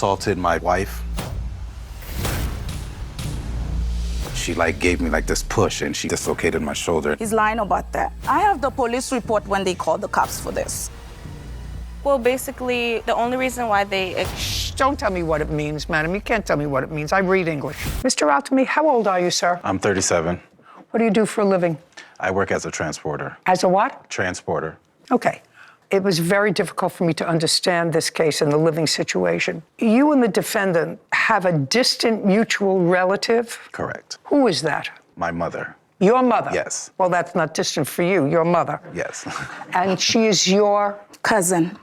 assaulted my wife. She gave me this push and she dislocated my shoulder. He's lying about that. I have the police report when they called the cops for this. Well, basically, the only reason why they... Shh, don't tell me what it means, madam. You can't tell me what it means. I read English. Mr. Altamy, how old are you, sir? I'm 37. What do you do for a living? I work as a transporter. As a what? Transporter. Okay. It was very difficult for me to understand this case and the living situation. You and the defendant have a distant mutual relative? Correct. Who is that? My mother. Your mother? Yes. Well, that's not distant for you, your mother. Yes. And she is your? Cousin,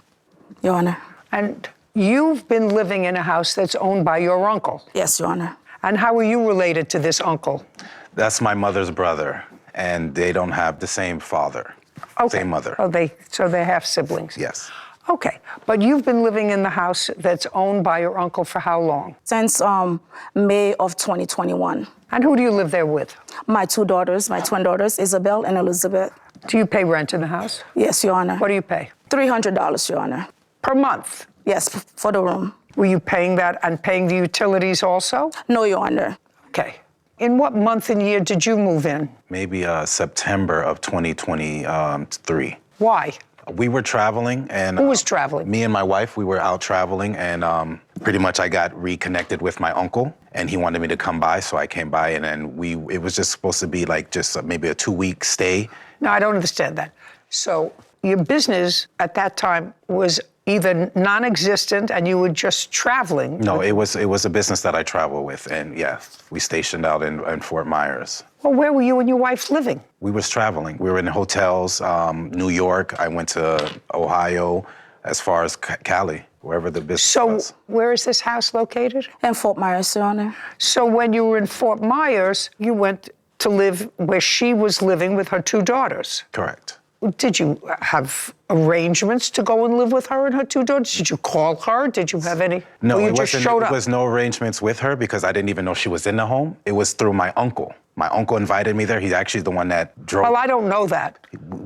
Your Honor. And you've been living in a house that's owned by your uncle? Yes, Your Honor. And how are you related to this uncle? That's my mother's brother, and they don't have the same father. Okay. Same mother. Oh, so they're half siblings? Yes. Okay, but you've been living in the house that's owned by your uncle for how long? Since May of 2021. And who do you live there with? My two daughters, my twin daughters, Isabel and Elizabeth. Do you pay rent in the house? Yes, Your Honor. What do you pay? $300, Your Honor. Per month? Yes, for the room. Were you paying that and paying the utilities also? No, Your Honor. Okay. In what month and year did you move in? Maybe September of 2023. Why? We were traveling, and... Who was traveling? Me and my wife, we were out traveling, and pretty much I got reconnected with my uncle, and he wanted me to come by, so I came by, and then it was just supposed to be maybe a 2-week stay. No, I don't understand that. So your business at that time was either non-existent and you were just traveling? No, it was a business that I travel with, and yeah, we stationed out in Fort Myers. Well, where were you and your wife living? We was traveling. We were in hotels, New York. I went to Ohio, as far as Cali, wherever the business was. So where is this house located? In Fort Myers, Your Honor. So when you were in Fort Myers, you went to live where she was living with her two daughters? Correct. Did you have arrangements to go and live with her and her two daughters? Did you call her? Did you have any? No, or you it just wasn't. showed It up? was no arrangements with her because I didn't even know she was in the home. It was through my uncle. My uncle invited me there. He's actually the one that drove. Well, I don't know that.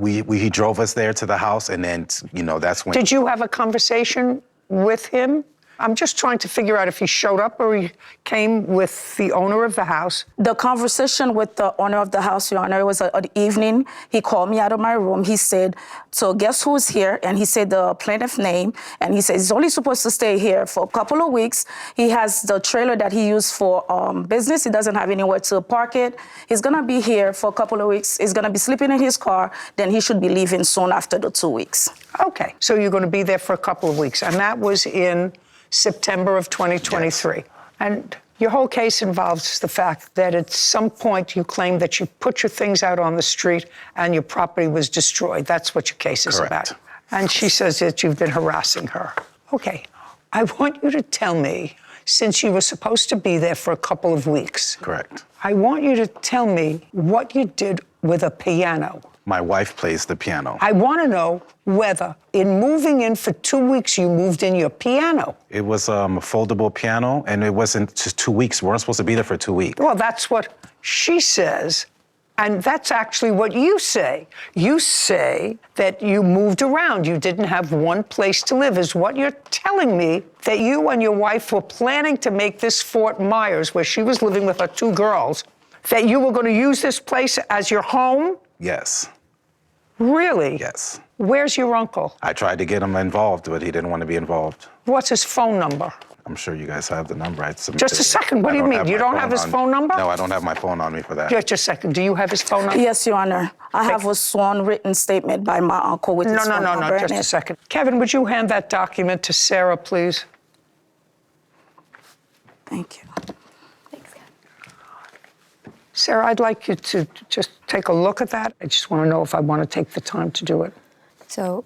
He drove us there to the house, and then that's when. Did you have a conversation with him? I'm just trying to figure out if he showed up or he came with the owner of the house. The conversation with the owner of the house, Your Honor, it was an evening. He called me out of my room. He said, so guess who's here? And he said the plaintiff's name. And he said he's only supposed to stay here for a couple of weeks. He has the trailer that he used for business. He doesn't have anywhere to park it. He's going to be here for a couple of weeks. He's going to be sleeping in his car. Then he should be leaving soon after the 2 weeks. Okay, so you're going to be there for a couple of weeks. And that was in September of 2023. Yes. And your whole case involves the fact that at some point you claim that you put your things out on the street and your property was destroyed. That's what your case is Correct. about. And she says that you've been harassing her. Okay, I want you to tell me, since you were supposed to be there for a couple of weeks. Correct. I want you to tell me what you did with a piano. My wife plays the piano. I want to know whether, in moving in for 2 weeks, you moved in your piano. It was a foldable piano, and it wasn't just 2 weeks. We weren't supposed to be there for 2 weeks. Well, that's what she says, and that's actually what you say. You say that you moved around. You didn't have one place to live, is what you're telling me, that you and your wife were planning to make this Fort Myers, where she was living with her two girls, that you were going to use this place as your home? Yes. Really? Yes. Where's your uncle? I tried to get him involved, but he didn't want to be involved. What's his phone number? I'm sure you guys have the number. Just a second. What do you mean? You don't have his phone number? No, I don't have my phone on me for that. Just a second. Do you have his phone number? Yes, Your Honor. I have a sworn written statement by my uncle with his phone number. No, just a second. Kevin, would you hand that document to Sarah, please? Thank you. Sarah, I'd like you to just take a look at that. I just want to know if I want to take the time to do it. So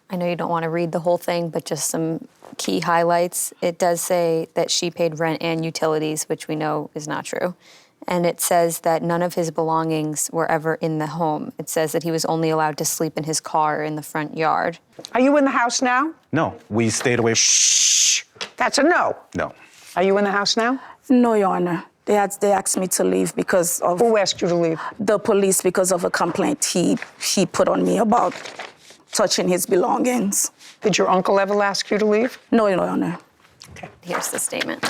I know you don't want to read the whole thing, but just some key highlights. It does say that she paid rent and utilities, which we know is not true. And it says that none of his belongings were ever in the home. It says that he was only allowed to sleep in his car in the front yard. Are you in the house now? No, we stayed away. Shh. That's a no. No. Are you in the house now? No, Your Honor. They asked me to leave because of... Who asked you to leave? The police, because of a complaint he put on me about touching his belongings. Did your uncle ever ask you to leave? No, Your Honor. Okay. Here's the statement.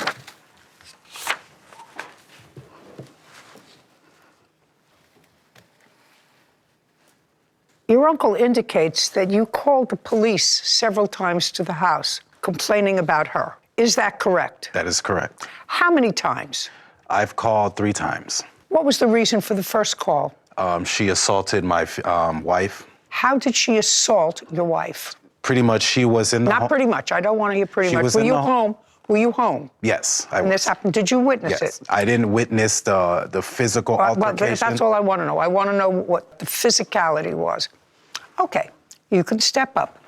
Your uncle indicates that you called the police several times to the house complaining about her. Is that correct? That is correct. How many times? I've called 3 times. What was the reason for the first call? She assaulted my wife. How did she assault your wife? Pretty much, she was in the Not pretty much. I don't want to hear pretty She much. was Were in you the- home? Were you home Yes, I when was. this happened? Did you witness Yes, it? I didn't witness the physical Well, altercation. that's all I want to know. I want to know what the physicality was. Okay, you can step up.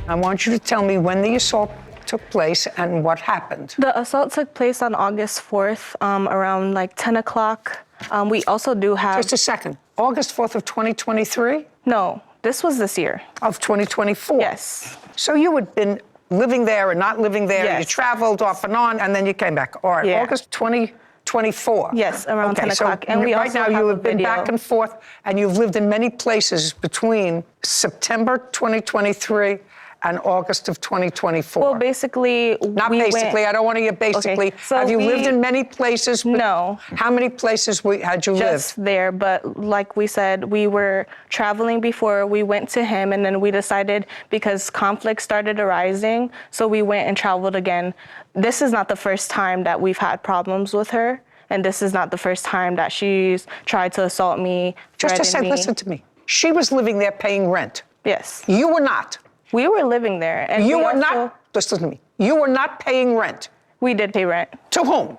I want you to tell me when the assault took place and what happened. The assault took place on August 4th, around like 10 o'clock. We also do have. Just a second. August 4th of 2023? No, this was this year. Of 2024? Yes. So you had been living there and not living there. Yes. You traveled off and on, and then you came back. All right, Yeah. August 2024. Yes, around 10 o'clock. So And we right also now have you a have been video. back and forth, and you've lived in many places between September 2023 and August of 2024. Well, basically, Not we basically. Went, I don't want to hear basically. Okay, so Have you lived we- in many places? No. How many places had you just lived? there, but like we said, we were traveling before we went to him, and then we decided because conflict started arising, so we went and traveled again. This is not the first time that we've had problems with her, and this is not the first time that she's tried to assault me, Just a threaten second, me. listen to me. She was living there paying rent. Yes, You were not. we were living there, and You we were also- not. Just listen to me. You were not paying rent. We did pay rent To whom?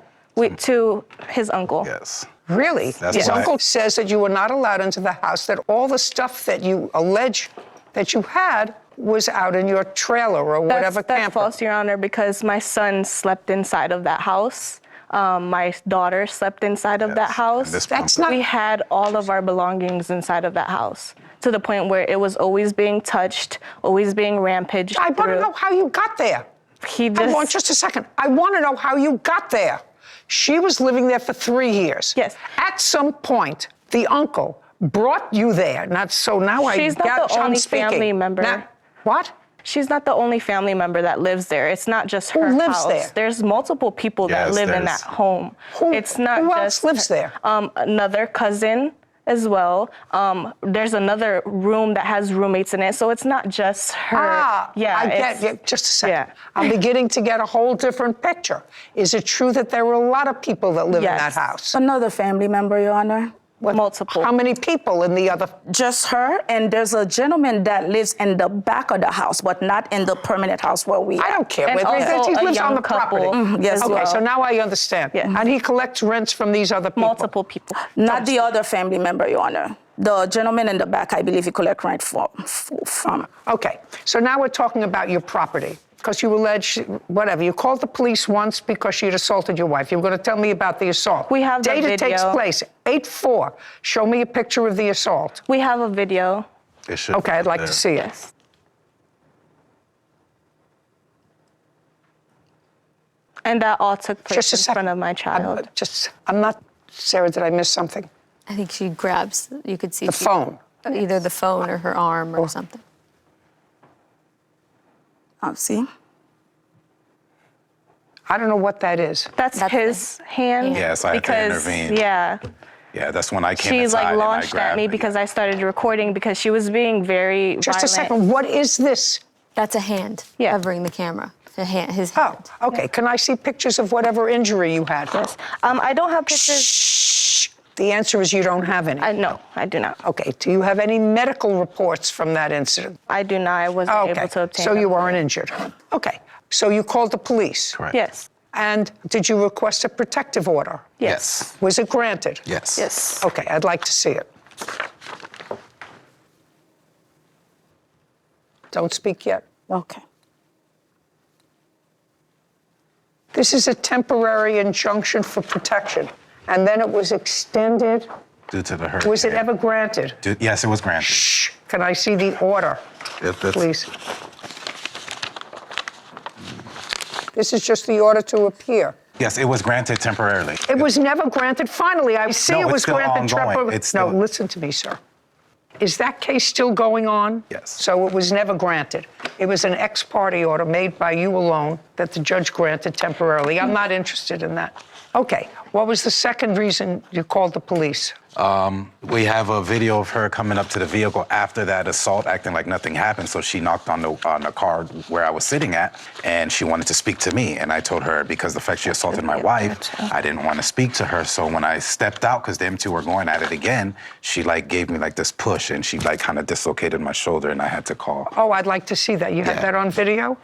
to his uncle. Yes. Really? That's His why- uncle says that you were not allowed into the house, that all the stuff that you allege that you had was out in your trailer or whatever That's camper. false, Your Honor, because my son slept inside of that house. My daughter slept inside of that Yes, house. and this That's not- We had all of our belongings inside of that house to the point where it was always being touched, always being rampaged I want to through. know how you got there. He just, Just a second. I want to know how you got there. She was living there for 3 years. Yes. At some point, the uncle brought you there. She's not the I'm only speaking. family member. Now, what? she's not the only family member that lives there. It's not just her lives house. there? There's multiple people that Yes, live in there's- that home. It's not who just else lives there? Another cousin as well. There's another room that has roommates in it, so it's not just her. I get it's- you. Just a second. Yeah. I'm beginning to get a whole different picture. Is it true that there were a lot of people that live in Yes. that house? Another family member, Your Honor. Multiple. How many people in the other? Just her, and there's a gentleman that lives in the back of the house, but not in the permanent house where we I are. don't care. And whether also he a lives on young the couple. property. Yes, Okay, well. so now I understand. Yes. And he collects rents from these other people. Multiple people. Not the other family member, Your Honor. The gentleman in the back, I believe he collect rent from. Okay, so now we're talking about your property. Because you allege, whatever, you called the police once because she had assaulted your wife. You were going to tell me about the assault. We have the Date it takes video. place, 8/4. Show me a picture of the assault. We have a video. It should Okay, I'd like be to there. see it. Yes. And that all took place Just a in second. front of my child. I'm not, Sarah, did I miss something? I think she grabs, you could see The phone. either the phone or her arm or something. See? I don't know what that is. That's That's his hand. Yes, I had to because, intervene. Yeah. Yeah, that's when I came She's inside like and I launched at grabbed me it. because I started recording because she was being very Just violent. a second, what is this? That's a hand Yeah. covering the camera. His Oh, hand. okay. Can I see pictures of whatever injury you had? Yes. I don't have pictures. Shh. The answer is you don't have any. No, I do not. Okay. Do you have any medical reports from that incident? I do not. I wasn't Okay. able to obtain So you them. weren't injured. Okay. So you called the police. Correct. Yes. And did you request a protective order? Yes. Was it granted? Yes. Yes. Okay. I'd like to see it. Don't speak yet. Okay. This is a temporary injunction for protection, and then it was extended. Due to the hurricane. Was it ever granted? Yes, it was granted. Shh. Can I see the order, That's- please? This is just the order to appear. Yes, it was granted temporarily. It was never granted finally. I see No, it it's was still granted ongoing. temporarily. It's No, still- listen to me, sir. Is that case still going on? Yes. So it was never granted. It was an ex parte order made by you alone that the judge granted temporarily. I'm not interested in that. Okay. What was the second reason you called the police? We have a video of her coming up to the vehicle after that assault, acting like nothing happened. So she knocked on the car where I was sitting at, and she wanted to speak to me. And I told her because the fact she assaulted my wife, I didn't want to speak to her. So when I stepped out, because them two were going at it again, she like gave me like this push, and she like kind of dislocated my shoulder, and I had to call. Oh, I'd like to see that. You have Yeah. that on video?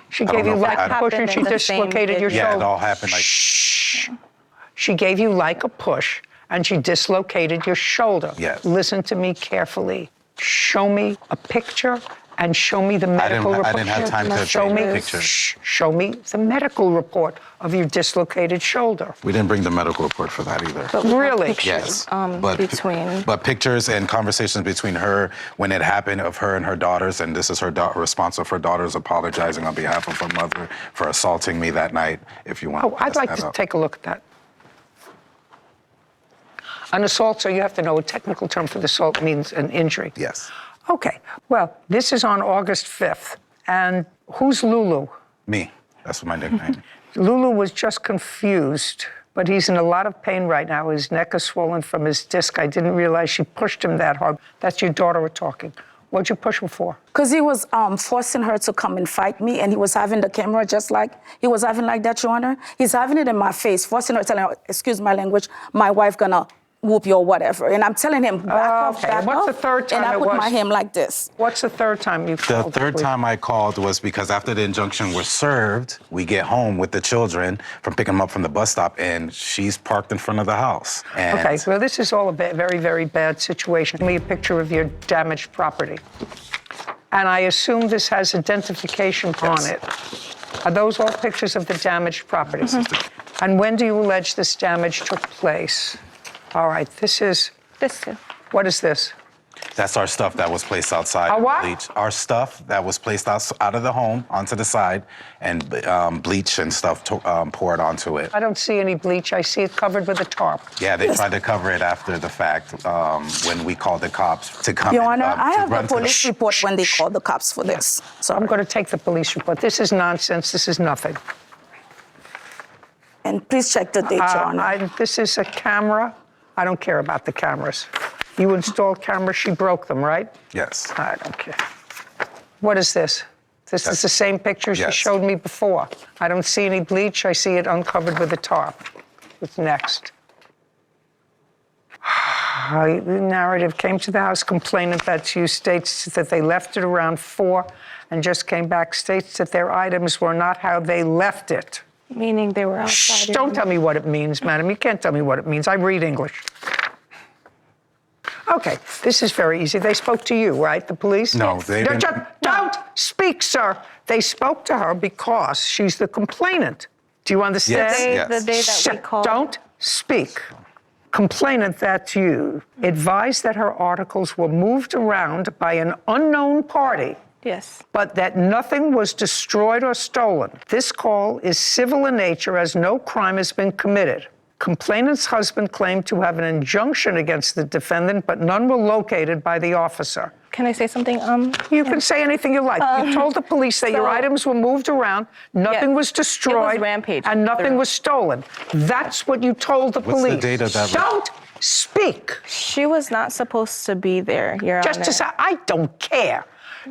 She don't gave you know if like it a push and she happened in the same dislocated your video. Yeah, shoulder. it all happened like. She gave you like a push and she dislocated your shoulder. Yes. Listen to me carefully. Show me a picture and show me the medical report. I didn't have time to show take me, the picture. Show me the medical report of your dislocated shoulder. We didn't bring the medical report for that either. But we have Really? pictures, Yes, between. but pictures and conversations between her when it happened of her and her daughters, and this is her response of her daughters apologizing on behalf of her mother for assaulting me that night. If you want, Oh, I'd like to take a look at that. An assault, so you have to know a technical term for the assault means an injury. Yes, Okay, well, this is on August 5th. And who's Lulu? me. That's my nickname. Lulu was just confused, but he's in a lot of pain right now. His neck is swollen from his disc. I didn't realize she pushed him that hard. That's your daughter we're talking. What'd you push him for? Because he was forcing her to come and fight me, and he was having the camera just like he was having like that, Your Honor. He's having it in my face, forcing her, telling her, excuse my language, my wife gonna whoop you or whatever. And I'm telling him, back off, okay. back And what's off. the third time And I it put was? my hand like this. What's the third time you The called? third police? time I called was because after the injunction was served, we get home with the children from picking them up from the bus stop, and she's parked in front of the house. And Okay, well, this is all a very, very bad situation. Give me a picture of your damaged property. And I assume this has identification on it. Are those all pictures of the damaged property? And when do you allege this damage took place? All right, this is, This too. what is this? that's our stuff that was placed outside. Our what? Bleach. Our stuff that was placed out of the home onto the side, and bleach and stuff poured onto it. I don't see any bleach. I see it covered with a tarp. Yeah, they tried to cover it after the fact when we called the cops to come. Your and, Honor, I to have run a to the- police report when they called the cops for this. So, I'm going to take the police report. This is nonsense. This is nothing. and please check the date, Your Honor. This is a camera. I don't care about the cameras. You installed cameras. She broke them, right? Yes. I don't care. What is this? This is the same pictures you Yes. showed me before. I don't see any bleach. I see it uncovered with a tarp. What's next? The narrative came to the house. Complainant, that's you, states that they left it around 4 and just came back, states that their items were not how they left it. Meaning they were outside. Shh, don't tell me what it means, madam. You can't tell me what it means. I read English. Okay, this is very easy. They spoke to you, right? The police? No, they didn't. Don't speak, sir. They spoke to her because she's the complainant. Do you understand? Yes. The day that we Shh, called. Don't speak. Complainant, that's you, advised that her articles were moved around by an unknown party, Yes. but that nothing was destroyed or stolen. This call is civil in nature as no crime has been committed. Complainant's husband claimed to have an injunction against the defendant, but none were located by the officer. Can I say something? You can say anything you like. You told the police that your so- items were moved around, nothing Yes. was destroyed, It was rampage and nothing through. was stolen. That's what you told the What's the police. date of that? Don't speak. She was not supposed to be there, Your Just Honor. to say, I don't care.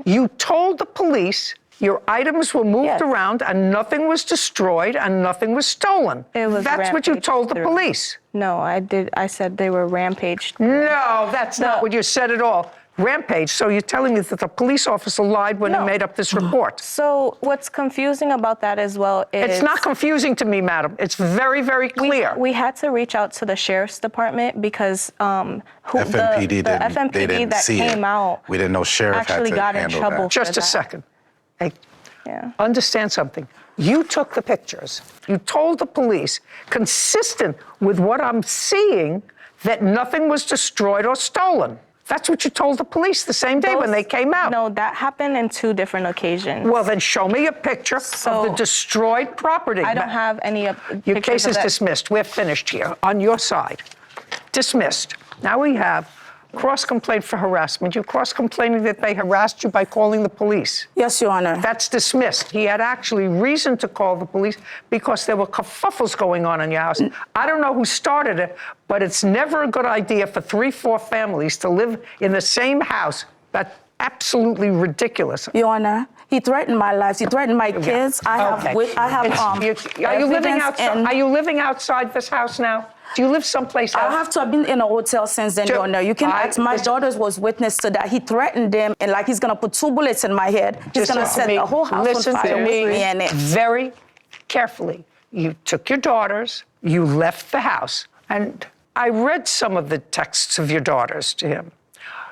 You told the police your items were moved Yes. around and nothing was destroyed and nothing was stolen. It was That's what you rampaged told the through. police. No, I did. I said they were rampaged. No, that's not No. what you said at all. Rampage. So you're telling me that the police officer lied when he No. made up this report. So what's confusing about that as well is It's not confusing to me, madam. It's very, very clear. we had to reach out to the sheriff's department because FMPD the didn't. FMPD They didn't that see came it. out We didn't know sheriff actually had to got in handle trouble. that. Just for a that. second. Hey, Yeah. understand something. You took the pictures. You told the police, consistent with what I'm seeing, that nothing was destroyed or stolen. That's what you told the police the same day when they came out. No, that happened in 2 different occasions. Well, then show me a picture of the destroyed property. I don't have any Your pictures case of is that. dismissed. We're finished here on your side. Dismissed. Now we have cross-complaint for harassment. You're cross-complaining that they harassed you by calling the police. Yes, Your Honor. That's dismissed. He had actually reason to call the police because there were kerfuffles going on in your house. I don't know who started it, but it's never a good idea for 3-4 families to live in the same house. That's absolutely ridiculous. Your Honor, he threatened my life. He threatened my kids. I have. Okay. Are you living outside this house now? Do you live someplace else? I have to have been in a hotel since then, Your Honor. You can ask. My daughters was witness to that. He threatened them, and like he's gonna put 2 bullets in my head. He's gonna set the whole house on fire with me in it. Very carefully. You took your daughters. You left the house, and I read some of the texts of your daughters to him.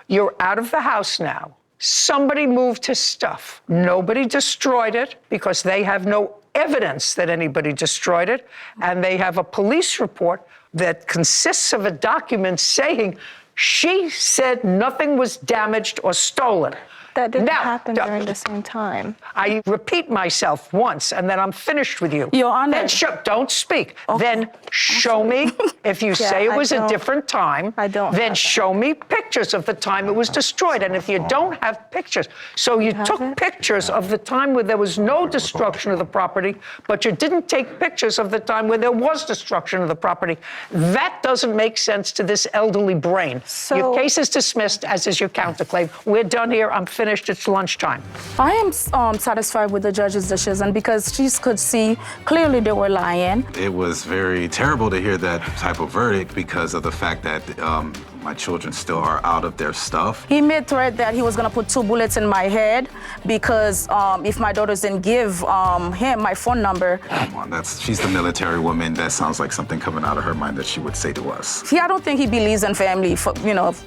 You're out of the house now. Somebody moved his stuff. Nobody destroyed it because they have no evidence that anybody destroyed it, and they have a police report that consists of a document saying she said nothing was damaged or stolen. That didn't happen during the same time. I repeat myself once, and then I'm finished with you. Your Honor. Then don't speak. Okay. Then show me, if you say it was a different time, then show me pictures of the time it was destroyed. And if you don't have pictures, so you took pictures of the time where there was no destruction of the property, but you didn't take pictures of the time where there was destruction of the property. That doesn't make sense to this elderly brain. So, your case is dismissed, as is your counterclaim. We're done here. I'm finished. It's lunchtime. I am satisfied with the judge's decision because she could see clearly they were lying. It was very terrible to hear that type of verdict because of the fact that my children still are out of their stuff. He made threat that he was gonna put 2 bullets in my head because if my daughters didn't give him my phone number. Come on, she's the military woman. That sounds like something coming out of her mind that she would say to us. I don't think he believes in family,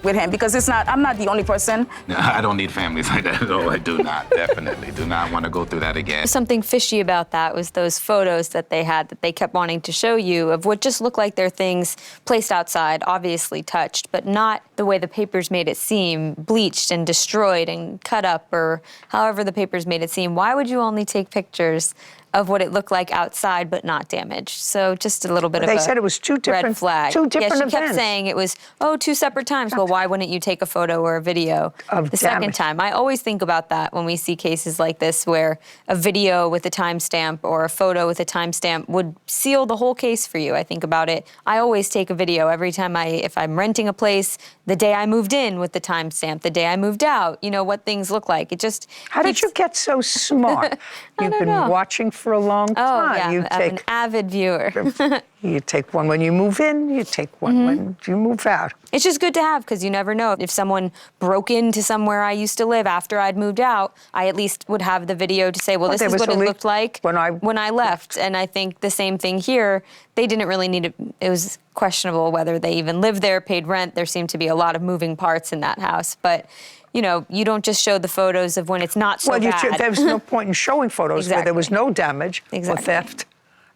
with him because I'm not the only person. No, I don't need families like that at all. I do not. Definitely do not want to go through that again. Something fishy about that was those photos that they had that they kept wanting to show you of what just looked like their things placed outside, obviously touched, but not the way the papers made it seem, bleached and destroyed and cut up, or however the papers made it seem. Why would you only take pictures of what it looked like outside but not damaged? So just a little bit of a They said it was 2 different red flag. Two different events. She kept events. saying it was, 2 separate times. Well, why wouldn't you take a photo or a video of the second time? I always think about that when we see cases like this where a video with a timestamp or a photo with a timestamp would seal the whole case for you. I think about it. I always take a video every time if I'm renting a place, the day I moved in with the timestamp, the day I moved out, what things look like. It just How did you get so smart? You've been watching for a long time. Oh, yeah, I'm an avid viewer. You take one when you move in, you take one when you move out. It's just good to have because you never know. If someone broke into somewhere I used to live after I'd moved out, I at least would have the video to say, well, this is what it looked like when I left. And I think the same thing here. They didn't really need it. It was questionable whether they even lived there, paid rent. There seemed to be a lot of moving parts in that house. But you don't just show the photos of when it's not so bad. There was no point in showing photos where there was no damage or theft,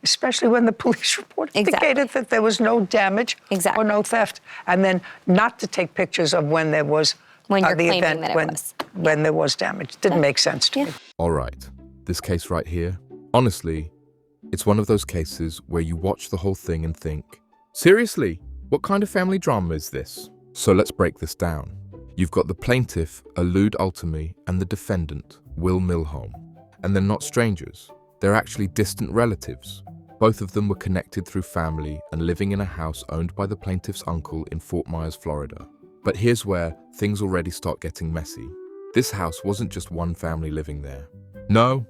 especially when the police report indicated that there was no damage or no theft. And then not to take pictures of when there was when you're the claiming event, that it was. when there was damage. Didn't make sense to me. All right, this case right here, honestly, it's one of those cases where you watch the whole thing and think, seriously, what kind of family drama is this? So let's break this down. You've got the plaintiff, Allude Ultimi, and the defendant, Will Milholm. And they're not strangers. They're actually distant relatives. Both of them were connected through family and living in a house owned by the plaintiff's uncle in Fort Myers, Florida. But here's where things already start getting messy. This house wasn't just one family living there. No,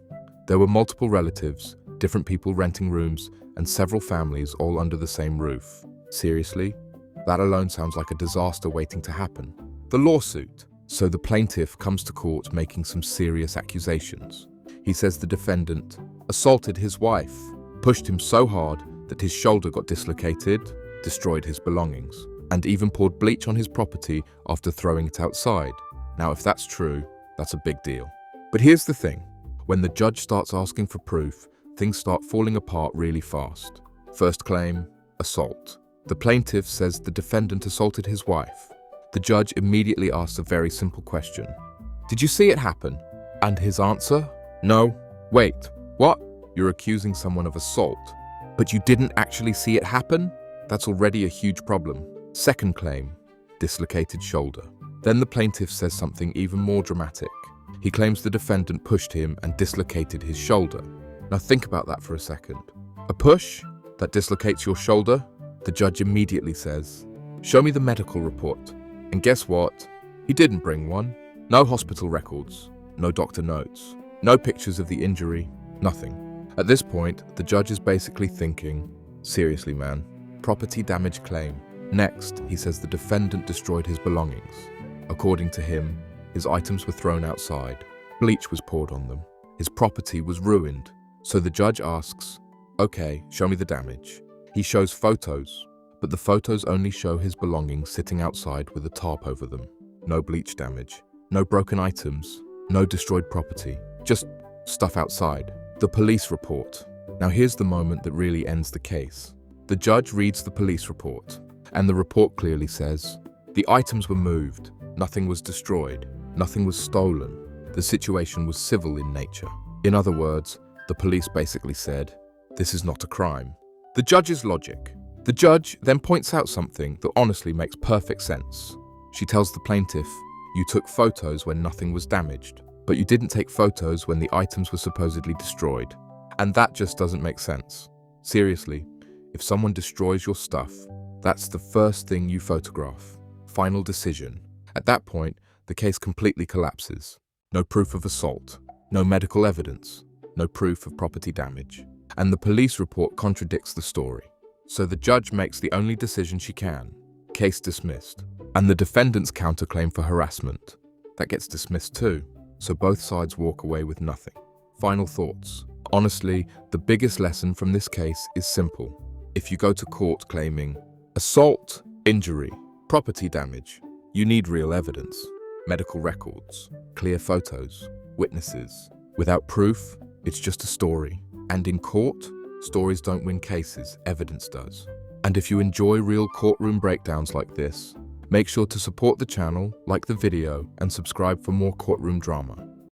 there were multiple relatives, different people renting rooms, and several families all under the same roof. Seriously? That alone sounds like a disaster waiting to happen. The lawsuit. So the plaintiff comes to court making some serious accusations. He says the defendant assaulted his wife, pushed him so hard that his shoulder got dislocated, destroyed his belongings, and even poured bleach on his property after throwing it outside. Now, if that's true, that's a big deal. But here's the thing. When the judge starts asking for proof, things start falling apart really fast. First claim, assault. The plaintiff says the defendant assaulted his wife. The judge immediately asks a very simple question. Did you see it happen? And his answer? No. Wait, what? You're accusing someone of assault, but you didn't actually see it happen? That's already a huge problem. Second claim. dislocated shoulder. Then the plaintiff says something even more dramatic. He claims the defendant pushed him and dislocated his shoulder. Now think about that for a second. A push that dislocates your shoulder? The judge immediately says, "Show me the medical report." And guess what? He didn't bring one. No hospital records, no doctor notes, no pictures of the injury, nothing. At this point, the judge is basically thinking, seriously man, property damage claim. Next, he says the defendant destroyed his belongings. According to him, his items were thrown outside. Bleach was poured on them. His property was ruined. So the judge asks, okay, show me the damage. He shows photos, but the photos only show his belongings sitting outside with a tarp over them. No bleach damage, no broken items, no destroyed property, just stuff outside. The police report. Now here's the moment that really ends the case. The judge reads the police report, and the report clearly says, the items were moved, nothing was destroyed, nothing was stolen. The situation was civil in nature. In other words, the police basically said, this is not a crime. The judge's logic. The judge then points out something that honestly makes perfect sense. She tells the plaintiff, you took photos when nothing was damaged, but you didn't take photos when the items were supposedly destroyed. And that just doesn't make sense. Seriously, if someone destroys your stuff, that's the first thing you photograph. Final decision. At that point, the case completely collapses. No proof of assault, no medical evidence, no proof of property damage. And the police report contradicts the story. So the judge makes the only decision she can. Case dismissed. And the defendant's counterclaim for harassment. That gets dismissed too. So both sides walk away with nothing. Final thoughts. Honestly, the biggest lesson from this case is simple. If you go to court claiming assault, injury, property damage, you need real evidence, medical records, clear photos, witnesses. Without proof, it's just a story. And in court, stories don't win cases, evidence does. And if you enjoy real courtroom breakdowns like this, make sure to support the channel, like the video, and subscribe for more courtroom drama.